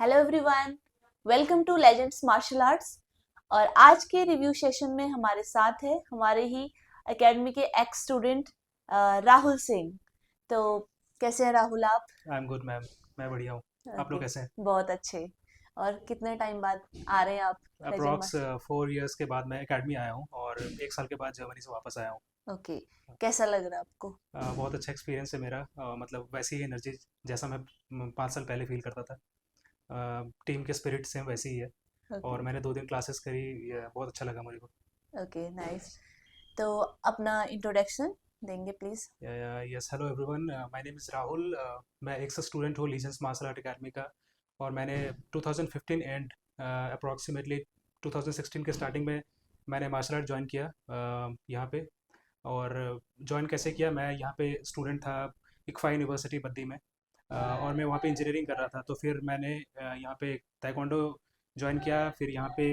Hello everyone, welcome to Legends Martial Arts. और आज के रिव्यू सेशन में हमारे साथ है हमारे ही एकेडमी के एक्स स्टूडेंट राहुल सिंह। तो कैसे हैं राहुल आप? I am good ma'am. मैं बढ़िया हूँ। आप लोग ओके, कैसे हैं? बहुत अच्छे। और कितने टाइम बाद आ रहे हैं आप लेजेंड अप्रॉक्स मार्शल? 4 इयर्स के बाद मैं एकेडमी आया हूँ और 1 साल के बाद जर्मनी से वापस आया हूँ। ओके, कैसा लग रहा है आपको? बहुत अच्छा एक्सपीरियंस है मेरा। मतलब वैसी ही एनर्जी जैसा मैं 5 साल पहले फील करता था। टीम के स्पिरिट सेम वैसी ही है। ओके। और मैंने 2 दिन क्लासेस करी। ये बहुत अच्छा लगा मुझे को। Okay, nice. तो अपना इंट्रोडक्शन देंगे please? Yes, hello everyone, my name is Rahul. मैं एक स्टूडेंट हूँ लीजेंस मार्शल आर्ट अकेडमी का। और मैंने 2015 एंड अप्रॉक्सीमेटली 2016 के स्टार्टिंग में मैंने मार्शल आर्ट ज्वाइन किया यहाँ पे। और ज्वाइन कैसे किया, मैं यहाँ पे स्टूडेंट था इक्फा यूनिवर्सिटी बद्दी में। और मैं वहाँ पे इंजीनियरिंग कर रहा था, तो फिर मैंने यहाँ पे ताइक्वांडो ज्वाइन किया। फिर यहाँ पे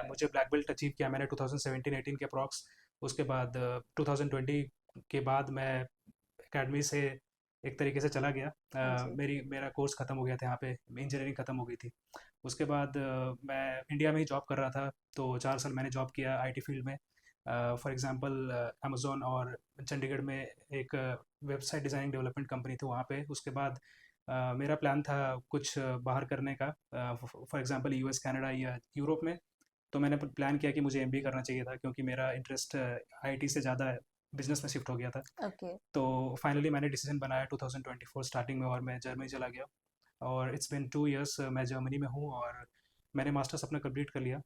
मुझे ब्लैक बेल्ट अचीव किया मैंने 2017-18 के अप्रॉक्स। उसके बाद 2020 के बाद मैं एकेडमी से एक तरीके से चला गया। हाँ जी। मेरा कोर्स ख़त्म हो गया था यहाँ पे, इंजीनियरिंग ख़त्म हो गई थी। उसके बाद मैं इंडिया में ही जॉब कर रहा था। तो 4 साल मैंने जॉब किया आईटी फील्ड में। फॉर एग्जांपल अमेज़ोन और चंडीगढ़ में एक वेबसाइट डिज़ाइनिंग डेवलपमेंट कंपनी थी वहाँ पे। उसके बाद मेरा प्लान था कुछ बाहर करने का, फॉर एग्जांपल यूएस, कनाडा या यूरोप में। तो मैंने प्लान किया कि मुझे एमबीए करना चाहिए था, क्योंकि मेरा इंटरेस्ट आईटी से ज़्यादा बिजनेस में शिफ्ट हो गया था। ओके। तो फाइनली मैंने डिसीजन बनाया 2024 स्टार्टिंग में, और मैं जर्मनी चला गया। और इट्स बिन 2 इयर्स मैं जर्मनी में हूँ। और मैंने मास्टर्स अपना कंप्लीट कर लिया,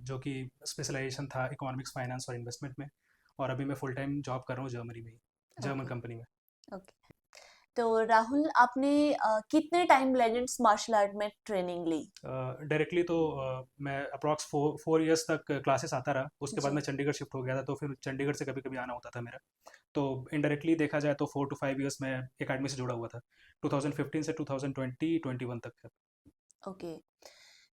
जो कि स्पेशलाइजेशन था इकोनॉमिक्स, फाइनेंस और इन्वेस्टमेंट में। और अभी मैं फुल टाइम जॉब कर रहा हूँ जर्मनी में ही, जर्मन ओके। कंपनी में। ओके, तो राहुल आपने कितने टाइम लेजेंड्स मार्शल आर्ट में ट्रेनिंग ली? डायरेक्टली तो मैं अप्रॉक्स 4 इयर्स तक क्लासेस आता रहा। उसके बाद जी। मैं चंडीगढ़ शिफ्ट हो गया था, तो फिर चंडीगढ़ से कभी कभी आना होता था मेरा। तो इनडायरेक्टली देखा जाए तो 4 to 5 इयर्स मैं एकेडमी से जुड़ा हुआ था, 2015 से 2021 तक। ओके,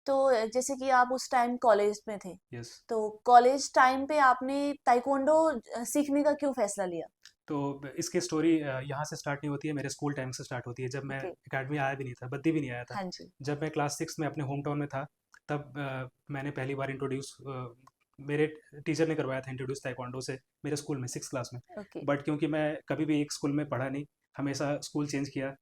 तो जैसे कि आप उस टाइम कॉलेज में थे, यस। तो कॉलेज टाइम पे आपने ताइक्वांडो सीखने का क्यों फैसला लिया? तो इसकी स्टोरी यहाँ से स्टार्ट नहीं होती है, मेरे स्कूल टाइम से स्टार्ट होती है। जब मैं ओके। एकेडमी आया भी नहीं था, बद्दी भी नहीं आया था। हाँ जी। जब मैं क्लास 6 में अपने होम टाउन में था, तब मैंने पहली बार इंट्रोड्यूस, मेरे टीचर ने करवाया था इंट्रोड्यूस ताइक्वांडो से, मेरे स्कूल में 6 क्लास में। ओके। बट क्योंकि मैं कभी भी एक स्कूल में पढ़ा नहीं, हमेशा स्कूल चेंज किया।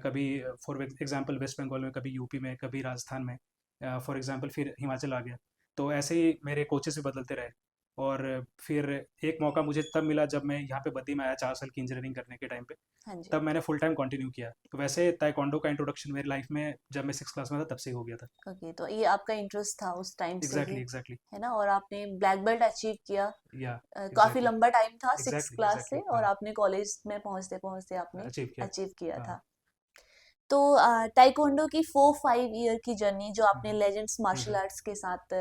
कभी फॉर एग्जांपल वेस्ट बंगाल में, कभी यूपी में, कभी राजस्थान में, फॉर एग्जांपल फिर हिमाचल आ गया। तो ऐसे ही मेरे कोचेस भी बदलते रहे। और फिर एक मौका मुझे तब मिला जब मैं यहाँ पे बद्दी में आया 4 साल की इंजीनियरिंग करने के टाइम पे। हाँ जी। तब मैंने फुल टाइम कंटिन्यू किया। तो वैसे ताइक्वांडो का इंट्रोडक्शन मेरी लाइफ में जब मैं 6 क्लास में था तब से ही हो गया था। ओके, तो ये आपका इंटरेस्ट था उस टाइम से ही, एग्जैक्टली, एग्जैक्टली। है ना? और आपने ब्लैक बेल्ट अचीव किया। या काफी एग्जैक्टली, लंबा टाइम था, सिक्स एग्जैक्टली, क्लास से, एग्जैक्टली। और हाँ, आपने कॉलेज में पहुंचते पहुंचते आपने अचीव किया। अचीव किया हाँ। था। तो ताइक्वांडो की 4-5 ईयर की जर्नी जो आपने हम्म, लेजेंड्स मार्शल हम्म। आर्ट्स के साथ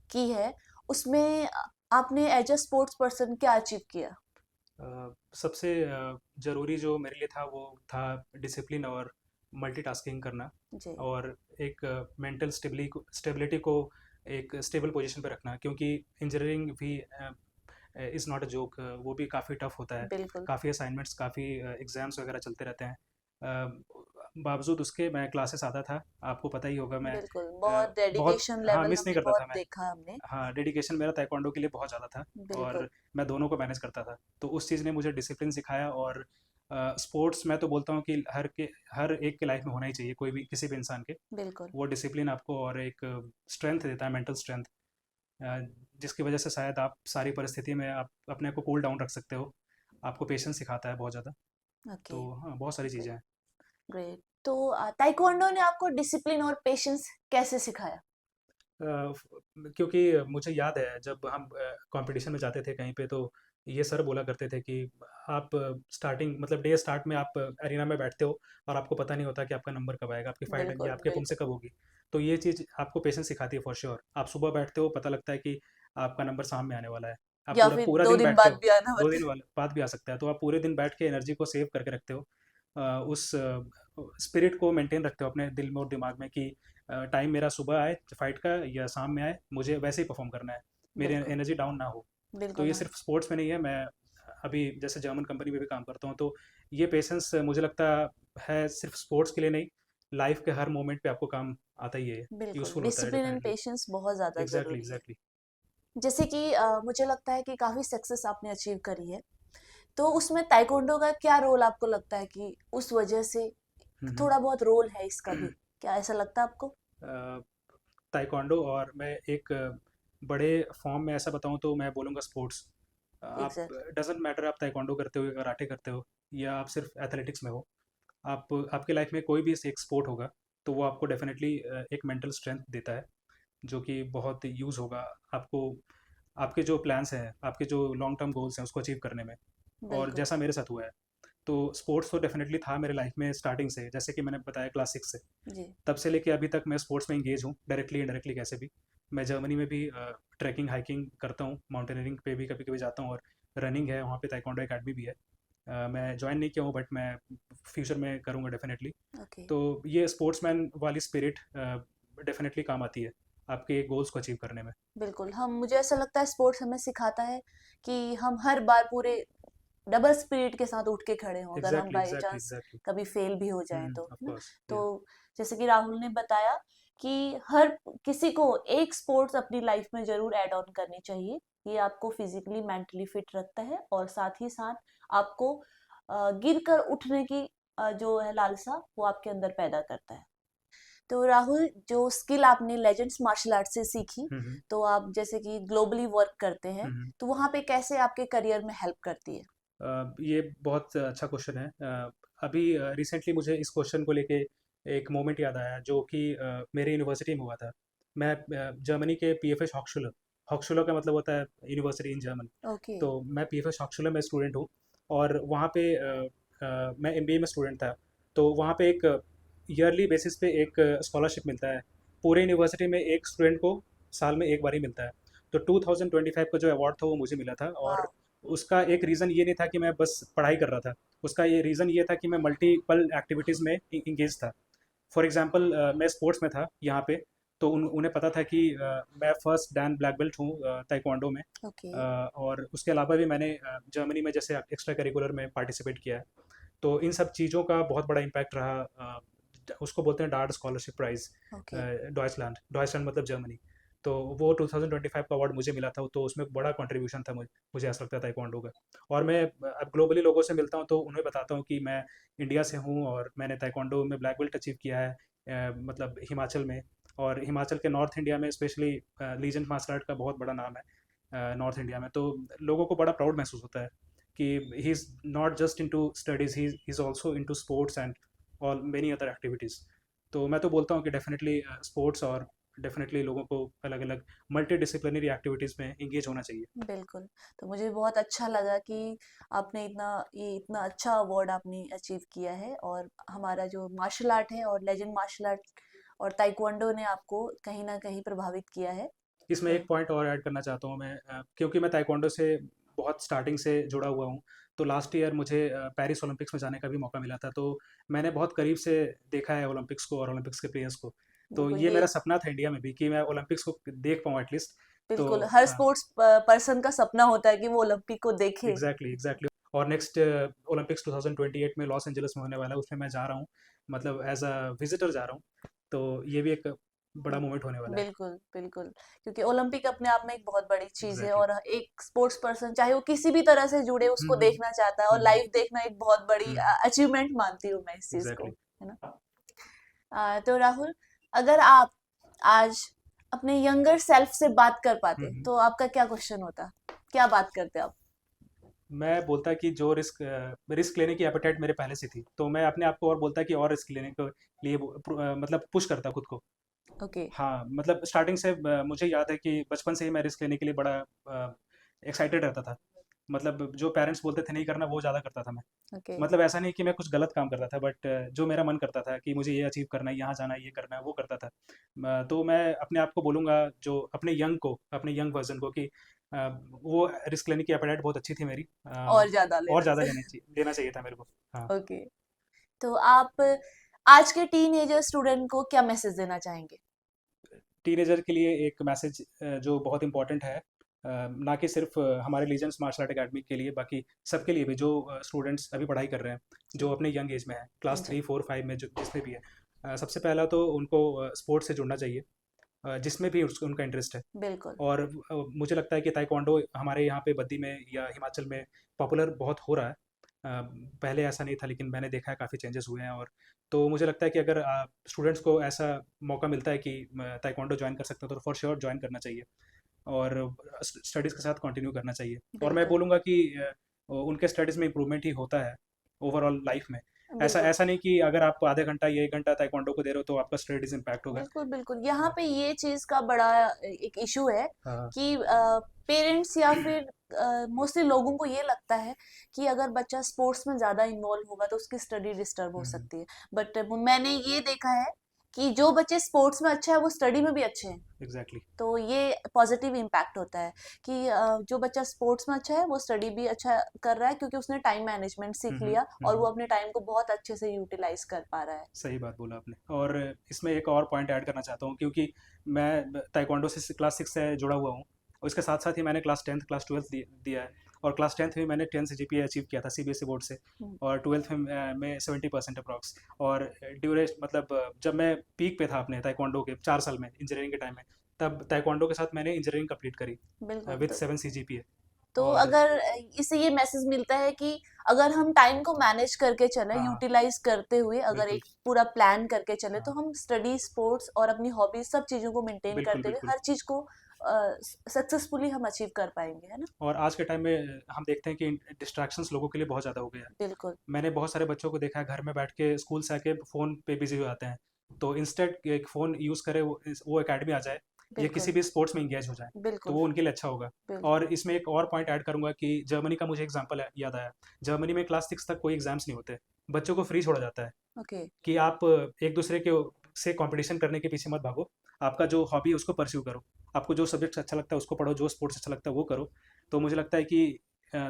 की है, उसमें आपने एज अ स्पोर्ट्स पर्सन क्या अचीव किया? सबसे ज़रूरी जो मेरे लिए था वो था डिसिप्लिन और मल्टीटास्किंग करना। जी। और एक मेंटल स्टेबिलिटी को एक स्टेबल पोजीशन पे रखना, क्योंकि इंजीनियरिंग भी इज़ नॉट अ जोक। वो भी काफ़ी टफ होता है। बिल्कुल। काफ़ी असाइनमेंट्स, काफ़ी एग्ज़ाम्स वगैरह चलते रहते हैं। बावजूद उसके मैं क्लासेस आता था, आपको पता ही होगा। मैं बिल्कुल, बहुत बहुत, डेडिकेशन हाँ, लेवल मिस नहीं हमने करता था बहुत मैं। देखा हमने। हाँ, डेडिकेशन मेरा ताइक्वांडो के लिए बहुत ज़्यादा था। बिल्कुल। और मैं दोनों को मैनेज करता था। तो उस चीज़ ने मुझे डिसिप्लिन सिखाया। और स्पोर्ट्स मैं तो बोलता हूँ कि हर एक के लाइफ में होना ही चाहिए, कोई भी, किसी भी इंसान के। बिल्कुल। वो डिसिप्लिन आपको और एक स्ट्रेंथ देता है, मेंटल स्ट्रेंथ, जिसकी वजह से शायद आप सारी परिस्थिति में आप अपने आप को कूल डाउन रख सकते हो। आपको पेशेंस सिखाता है बहुत ज़्यादा। ओके। तो हाँ, बहुत सारी चीज़ें ग्रेट। हैं। ग्रेट। तो ताइक्वांडो ने आपको डिसिप्लिन और पेशेंस कैसे सिखाया? क्योंकि मुझे याद है जब हम कंपटीशन में जाते थे कहीं पे, तो ये सर बोला करते थे कि आप स्टार्टिंग, मतलब डे स्टार्ट में आप अरीना में बैठते हो, और आपको पता नहीं होता कि आपका नंबर कब आएगा, आपकी फाइट लगी है, बिल्कुल। आपके पुमसे बिल्कुल। कब होगी। तो ये चीज़ आपको पेशेंस सिखाती है फॉर श्योर। आप सुबह बैठते हो, पता लगता है कि आपका नंबर शाम में आने वाला है। आप या पूरा फिर पूरा दो दिन दिन बैठते बाद हो। भी आना दो होता दिन वाले बाद भी आ सकता है, तो आप पूरे दिन बैठ के एनर्जी को सेव करके रखते हो। उस स्पिरिट को मेंटेन रखते हो अपने दिल में और दिमाग में कि टाइम मेरा सुबह आए फाइट का या शाम में आए, मुझे वैसे ही परफॉर्म करना है, है। मेरी बिल्कुल। एनर्जी डाउन ना हो। तो बिल्कुल। ये हाँ। सिर्फ स्पोर्ट्स में नहीं है। मैं अभी जैसे जर्मन कंपनी में भी काम करता हूँ, तो ये पेशेंस मुझे लगता है सिर्फ स्पोर्ट्स के लिए नहीं, लाइफ के हर मोमेंट पे आपको काम आता ही है, बिल्कुल, यूज़फुल होता है डिसिप्लिन एंड डेफिनेटली। पेशेंस बहुत ज़्यादा एग्ज़ैक्टली, ज़रूरी है। एग्ज़ैक्टली। जैसे कि मुझे लगता है कि काफ़ी सक्सेस आपने अचीव करी है, तो उसमें ताइक्वांडो का क्या रोल आपको लगता है कि उस वजह से हुँ, हुँ। थोड़ा बहुत रोल है इसका भी? क्या ऐसा लगता है आपको? ताइक्वांडो और मैं एक बड़े फॉर्म में ऐसा बताऊँ तो मैं बोलूँगा स्पोर्ट्स। आप एग्ज़ैक्टली, डज़न्ट मैटर आप ताइक्वांडो करते हो या कराटे करते हो या आप सिर्फ एथलेटिक्स में हो। आप आपकी लाइफ में कोई भी एक स्पोर्ट होगा, तो वो आपको डेफ़िनेटली एक मेंटल स्ट्रेंथ देता है, जो कि बहुत यूज़ होगा आपको आपके जो प्लान्स हैं, आपके जो लॉन्ग टर्म गोल्स हैं, उसको अचीव करने में। और बिल्कुल, जैसा मेरे साथ हुआ है, तो स्पोर्ट्स तो डेफ़िनेटली था मेरे लाइफ में स्टार्टिंग से, जैसे कि मैंने बताया क्लास 6 से। जी, तब से लेके अभी तक मैं स्पोर्ट्स में एंगेज हूँ, डायरेक्टली इनडायरेक्टली कैसे भी। मैं जर्मनी में भी ट्रैकिंग हाइकिंग करता हूँ, माउंटेनियरिंग पे भी कभी कभी जाता हूँ, और रनिंग है वहाँ पे, ताइक्वांडो एकेडमी भी है। मैं ज्वाइन नहीं किया हूँ, बट मैं फ्यूचर में करूँगा डेफिनेटली। ओके, तो ये स्पोर्ट्समैन वाली स्पिरिट डेफिनेटली काम आती है आपके गोल्स को अचीव करने में। बिल्कुल। हम मुझे ऐसा लगता है स्पोर्ट्स हमें सिखाता है कि हम हर बार पूरे डबल स्पिरिट के साथ उठ के खड़े हों, अगर हम exactly, by exactly, chance exactly. कभी फेल भी हो जाएँ तो, ऑफ है ना? कोर्स, या। तो जैसे कि राहुल ने बताया कि हर किसी को एक स्पोर्ट्स अपनी लाइफ में ज़रूर ऐड ऑन करनी चाहिए। ये आपको फिज़िकली, मेंटली फिट रखता है और साथ ही साथ आपको गिर कर उठने की जो है लालसा, वो आपके अंदर पैदा करता है। तो राहुल, जो स्किल आपने लेजेंड्स मार्शल आर्ट से सीखी, हम्म, तो आप जैसे कि ग्लोबली वर्क करते हैं, हम्म। तो वहाँ पे कैसे आपके करियर में हेल्प करती है? ये बहुत अच्छा क्वेश्चन है। अभी रिसेंटली मुझे इस क्वेश्चन को लेके एक मोमेंट याद आया, जो कि मेरे यूनिवर्सिटी में हुआ था। मैं जर्मनी के पीएफएस हॉक्सुलर, हॉक्सुलर का मतलब होता है यूनिवर्सिटी इन जर्मन। ओके, तो मैं पीएफएस हॉक्सुलर में स्टूडेंट हूँ, और वहाँ पे मैं एमबीए में स्टूडेंट था। तो वहाँ पे एक ईयरली बेसिस पे एक स्कॉलरशिप मिलता है। पूरे यूनिवर्सिटी में एक स्टूडेंट को साल में एक बार ही मिलता है। तो 2025 का जो अवार्ड था वो मुझे मिला था, और वाह, उसका एक रीज़न ये नहीं था कि मैं बस पढ़ाई कर रहा था। उसका ये रीज़न ये था कि मैं मल्टीपल एक्टिविटीज़ में इंगेज था। फॉर एग्जांपल मैं स्पोर्ट्स में था यहाँ पे, तो उन्हें पता था कि मैं फर्स्ट डैन ब्लैक बेल्ट हूँ ताइक्वांडो में। ओके, और उसके अलावा भी मैंने जर्मनी में जैसे एक्स्ट्रा करिकुलर में पार्टिसिपेट किया है। तो इन सब चीज़ों का बहुत बड़ा इम्पैक्ट रहा। उसको बोलते हैं dart scholarship price, okay, Deutschland, Deutschland मतलब जर्मनी। तो वो 2025 का अवार्ड मुझे मिला था, तो उसमें बड़ा कंट्रीब्यूशन था मुझे ऐसा लगता है ताइक्वांडो का। और मैं अब ग्लोबली लोगों से मिलता हूँ तो उन्हें बताता हूँ कि मैं इंडिया से हूँ और मैंने ताइक्वांडो में ब्लैक बेल्ट अचीव किया है, मतलब हिमाचल में। और हिमाचल के नॉर्थ इंडिया में स्पेशली लीजेंड मार्शल आर्ट का बहुत बड़ा नाम है नॉर्थ इंडिया में। तो लोगों को बड़ा प्राउड महसूस होता है कि he is not just into studies, he is also into sports and all many other activities. तो मैं तो बोलता हूँ कि डेफिनेटली स्पोर्ट्स और डेफिनेटली लोगों को अलग अलग मल्टी डिसिप्लिनरी एक्टिविटीज़ में इंगेज होना चाहिए। बिल्कुल। तो मुझे बहुत अच्छा लगा कि आपने इतना अच्छा अवार्ड आपने अचीव किया है और हमारा जो मार्शल आर्ट है और लेजेंड मार्शल आर्ट और ताइक्वांडो ने आपको कहीं न कहीं प्रभावित किया है। इसमें तो एक पॉइंट और ऐड करना चाहता हूँ मैं, क्योंकि मैं ताइक्वांडो से बहुत स्टार्टिंग से जुड़ा हुआ हूँ। तो लास्ट ईयर मुझे पेरिस ओलंपिक्स में जाने का भी मौका मिला था, तो मैंने बहुत करीब से देखा है ओलंपिक्स को और ओलंपिक्स के प्लेयर्स को। तो बिल्कुल ये ये मेरा सपना था इंडिया में भी कि मैं ओलंपिक्स को देख पाऊँ एटलीस्ट। तो बिल्कुल हर स्पोर्ट्स पर्सन का सपना होता है कि वो ओलंपिक को देखे। Exactly, exactly. और नेक्स्ट ओलंपिक्स 2028 में लॉस एंजलिस में होने वाला है, उसमें मैं जा रहा हूँ, मतलब एज अ विजिटर जा रहा हूँ। तो ये भी एक बड़ा मोमेंट होने वाला है। बिल्कुल, बिल्कुल। क्योंकि ओलंपिक अपने आप में एक बहुत बड़ी चीज़ है एग्जैक्टली। और एक स्पोर्ट्स पर्सन चाहे वो किसी भी तरह से जुड़े उसको हम्म, देखना चाहता है और हम्म, लाइव देखना एक बहुत बड़ी हम्म। अचीवमेंट मानती हूँ मैं इस चीज़ को, एग्जैक्टली। है ना? तो राहुल, अगर आप आज अपने यंगर सेल्फ से बात कर पाते, हम्म। तो आपका क्या क्वेश्चन होता? क्या बात करते आप? मैं बोलता कि जो रिस्क लेने की एपेटाइट मेरे पहले से थी, तो मैं अपने आप को और बोलता कि और रिस्क लेने के लिए मतलब पुश करता खुद को। ओके, हाँ, मतलब स्टार्टिंग से मुझे याद है कि बचपन से ही मैं रिस्क लेने के लिए बड़ा एक्साइटेड रहता था। मतलब जो पेरेंट्स बोलते थे नहीं करना, वो ज़्यादा करता था मैं। ओके, मतलब ऐसा नहीं कि मैं कुछ गलत काम करता था, बट जो मेरा मन करता था कि मुझे ये अचीव करना है, यहाँ जाना है, ये करना है, वो करता था। तो मैं अपने आप को बोलूँगा, जो अपने यंग वर्जन को, कि वो रिस्क लेने की एपेटाइट बहुत अच्छी थी मेरी। और ज़्यादा और लेना ज़्यादा चाहिए। लेना चाहिए था मेरे को। हाँ। ओके, तो आप आज के टीनेजर स्टूडेंट को क्या मैसेज देना चाहेंगे? टीनेजर के लिए एक मैसेज जो बहुत इंपॉर्टेंट है, ना कि सिर्फ हमारे लीजेंड्स मार्शल आर्ट अकेडमी के लिए, बाकी सबके लिए भी, जो स्टूडेंट्स अभी पढ़ाई कर रहे हैं, जो जी, अपने यंग एज में है, क्लास जी, 3, 4, 5 में जो जिसमें भी है। सबसे पहला तो उनको स्पोर्ट्स से जुड़ना चाहिए, जिसमें भी उनका इंटरेस्ट है। बिल्कुल। और मुझे लगता है कि ताइक्वांडो हमारे यहाँ पे बद्दी में या हिमाचल में पॉपुलर बहुत हो रहा है। पहले ऐसा नहीं था, लेकिन मैंने देखा है काफ़ी चेंजेस हुए हैं। और तो मुझे लगता है कि अगर स्टूडेंट्स को ऐसा मौका मिलता है कि ताइक्वांडो ज्वाइन कर सकते हो, तो फॉर श्योर ज्वाइन करना चाहिए और स्टडीज़ के साथ कंटिन्यू करना चाहिए। और मैं बिल्कुल। बोलूँगा कि उनके स्टडीज़ में इम्प्रूवमेंट ही होता है ओवरऑल लाइफ में। ऐसा बिल्कुल। ऐसा नहीं कि अगर आप आधे घंटा या 1 घंटा ताइक्वांडो को दे रहे हो तो आपका स्टडीज़ इम्पैक्ट होगा। बिल्कुल। बिल्कुल, यहाँ पे ये चीज का बड़ा एक इशू है हाँ। कि पेरेंट्स या फिर मोस्टली लोगों को ये लगता है कि अगर बच्चा स्पोर्ट्स में ज्यादा इन्वॉल्व होगा तो उसकी स्टडी डिस्टर्ब हो हम्म। सकती है। बट मैंने ये देखा है कि जो बच्चे स्पोर्ट्स में अच्छे हैं वो स्टडी में भी अच्छे हैं। एग्जैक्टली। तो ये पॉजिटिव इम्पैक्ट होता है कि जो बच्चा स्पोर्ट्स में अच्छा है वो स्टडी भी अच्छा कर रहा है, क्योंकि उसने टाइम मैनेजमेंट सीख लिया और वो अपने टाइम को बहुत अच्छे से यूटिलाइज कर पा रहा है। सही बात बोला आपने। और इसमें एक और पॉइंट ऐड करना चाहता हूँ, क्योंकि मैं ताइक्वांडो से क्लास 6 से जुड़ा हुआ हूँ और इसके साथ साथ ही मैंने क्लास 10th क्लास 12th दिया है। और क्लास 10th में मैंने 10 CGPA अचीव किया था सीबीएसई बोर्ड से। हम्म। और 12th में 70% अप्रॉक्स। और ड्यूरेशन मतलब जब मैं पीक पे था अपने ताइक्वांडो के 4 साल में इंजीनियरिंग के टाइम में, तब ताइक्वांडो के साथ मैंने इंजीनियरिंग कंप्लीट करी बिल्कुल। With 7 CGPA। तो और अगर इससे ये मैसेज मिलता है कि अगर हम टाइम को मैनेज करके चले, हाँ, हाँ, यूटिलाइज करते हुए अगर बिल्कुल। एक पूरा प्लान करके चले, तो हाँ, हम स्टडी, स्पोर्ट्स और अपनी हॉबीज सब चीजों को मेंटेन बिल्कुल, करते हुए बिल्कुल। हर चीज को सक्सेसफुली हम अचीव कर पाएंगे, है ना? और आज के टाइम में हम देखते हैं कि डिस्ट्रैक्शंस लोगों के लिए बहुत ज़्यादा हो गया है। बिल्कुल। मैंने बहुत सारे बच्चों को देखा है घर में बैठ के स्कूल से आके फ़ोन पे बिजी हो जाते हैं। तो इंस्टेड एक फ़ोन यूज़ करे, वो एकेडमी आ जाए या किसी बिल्कुल। भी स्पोर्ट्स में इंगेज हो जाए, तो बिल्कुल। वो उनके लिए अच्छा होगा। बिल्कुल। और इसमें एक और पॉइंट ऐड करूंगा कि जर्मनी का मुझे एग्जांपल याद आया। जर्मनी में क्लास 6 तक कोई एग्जाम्स नहीं होते, बच्चों को फ्री छोड़ा जाता है ओके। कि आप एक दूसरे के से कंपटीशन करने के पीछे मत भागो। आपका जो हॉबी है उसको परस्यू करो, आपको जो सब्जेक्ट अच्छा लगता है उसको पढ़ो, जो स्पोर्ट्स अच्छा लगता है वो करो। तो मुझे लगता है कि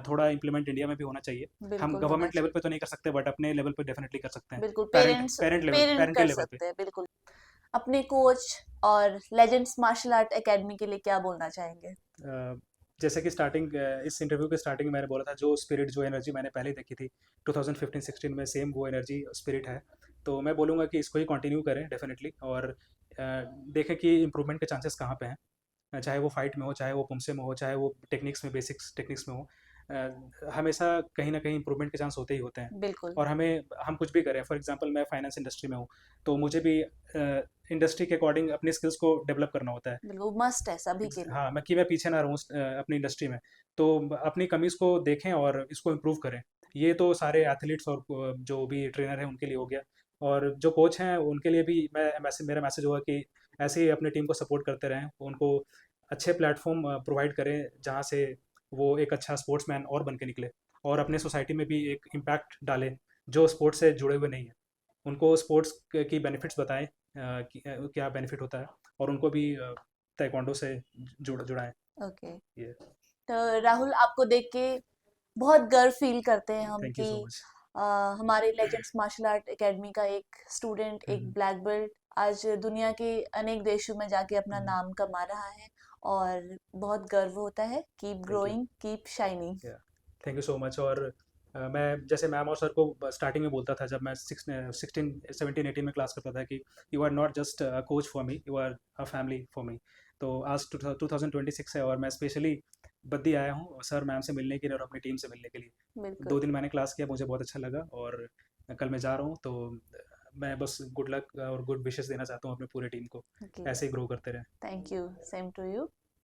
थोड़ा इम्प्लीमेंट इंडिया में भी होना चाहिए। हम बिल्कुल होना गवर्नमेंट लेवल चाहिए। पे तो नहीं कर सकते, बट अपने लेवल पे डेफिनेटली कर सकते हैं। बिल्कुल, parent parents parent level parent parental कर लेवल पे। सकते हैं, बिल्कुल। अपने कोच और लेजेंड्स मार्शल आर्ट एकेडमी के लिए क्या बोलना चाहेंगे? अ, जैसे कि स्टार्टिंग इस इंटरव्यू के स्टार्टिंग में मैंने बोला था, जो स्पिरिट जो एनर्जी मैंने पहले देखी थी 2015-16 में, सेम वो एनर्जी स्पिरिट है। तो मैं बोलूँगा कि इसको ही कंटिन्यू करें डेफिनेटली। और देखें कि इम्प्रूवमेंट के चांसेस कहाँ पे हैं, चाहे वो फाइट में हो, चाहे वो पुमसे में हो, चाहे वो टेक्निक्स में, बेसिक्स टेक्निक्स में हो। हमेशा कहीं ना कहीं इंप्रूवमेंट के चांस होते ही होते हैं। बिल्कुल। और हम कुछ भी करें, फॉर एग्जांपल मैं फाइनेंस इंडस्ट्री में हूँ, तो मुझे भी इंडस्ट्री के अकॉर्डिंग अपनी स्किल्स को डेवलप करना होता है। बिल्कुल मस्ट है सभी के लिए। हाँ, मैं पीछे ना रहूँ अपनी इंडस्ट्री में। तो अपनी कमीज़ को देखें और इसको इम्प्रूव करें। ये तो सारे एथलीट्स और जो भी ट्रेनर हैं उनके लिए हो गया। और जो कोच हैं उनके लिए भी मेरा मैसेज होगा कि ऐसे ही अपनी टीम को सपोर्ट करते रहें, उनको अच्छे प्लेटफॉर्म प्रोवाइड करें जहाँ से वो एक अच्छा स्पोर्ट्समैन और बन के निकले, और अपने सोसाइटी में भी एक इम्पैक्ट डालें जो स्पोर्ट्स से जुड़े हुए नहीं हैं। उनको स्पोर्ट्स की बेनिफिट्स बताएं कि क्या बेनिफिट होता है, और उनको भी ताइक्वांडो से जुड़ाएं। ओके। ये। तो राहुल, आपको देख के बहुत गर्व फील करते हैं हम थैंक यू कि सो मच। हमारे लेजेंड्स मार्शल आर्ट एकेडमी का एक स्टूडेंट, एक ब्लैक बेल्ट, आज दुनिया के अनेक देशों में जाके अपना नाम कमा रहा है। और बहुत गर्व होता है। Keep thank you. Growing, keep shining. या, थैंक यू सो मच। और मैं जैसे मैम और सर को स्टार्टिंग में बोलता था, जब मैं 16 17 18 में क्लास करता था, कि you are not just coach for me, you are a family for me. तो आज 2026 है और मैं स्पेशली बद्दी आया हूँ सर मैम से मिलने के लिए और अपनी टीम से मिलने के लिए। बिल्कुल। 2 दिन मैंने क्लास किया, मुझे बहुत अच्छा लगा। और कल मैं जा रहा हूँ, तो मैं बस गुड लक और गुड विशेस देना चाहता हूँ अपने पूरे टीम को। ओके। ऐसे ही ग्रो करते रहें। Thank you. Same to you.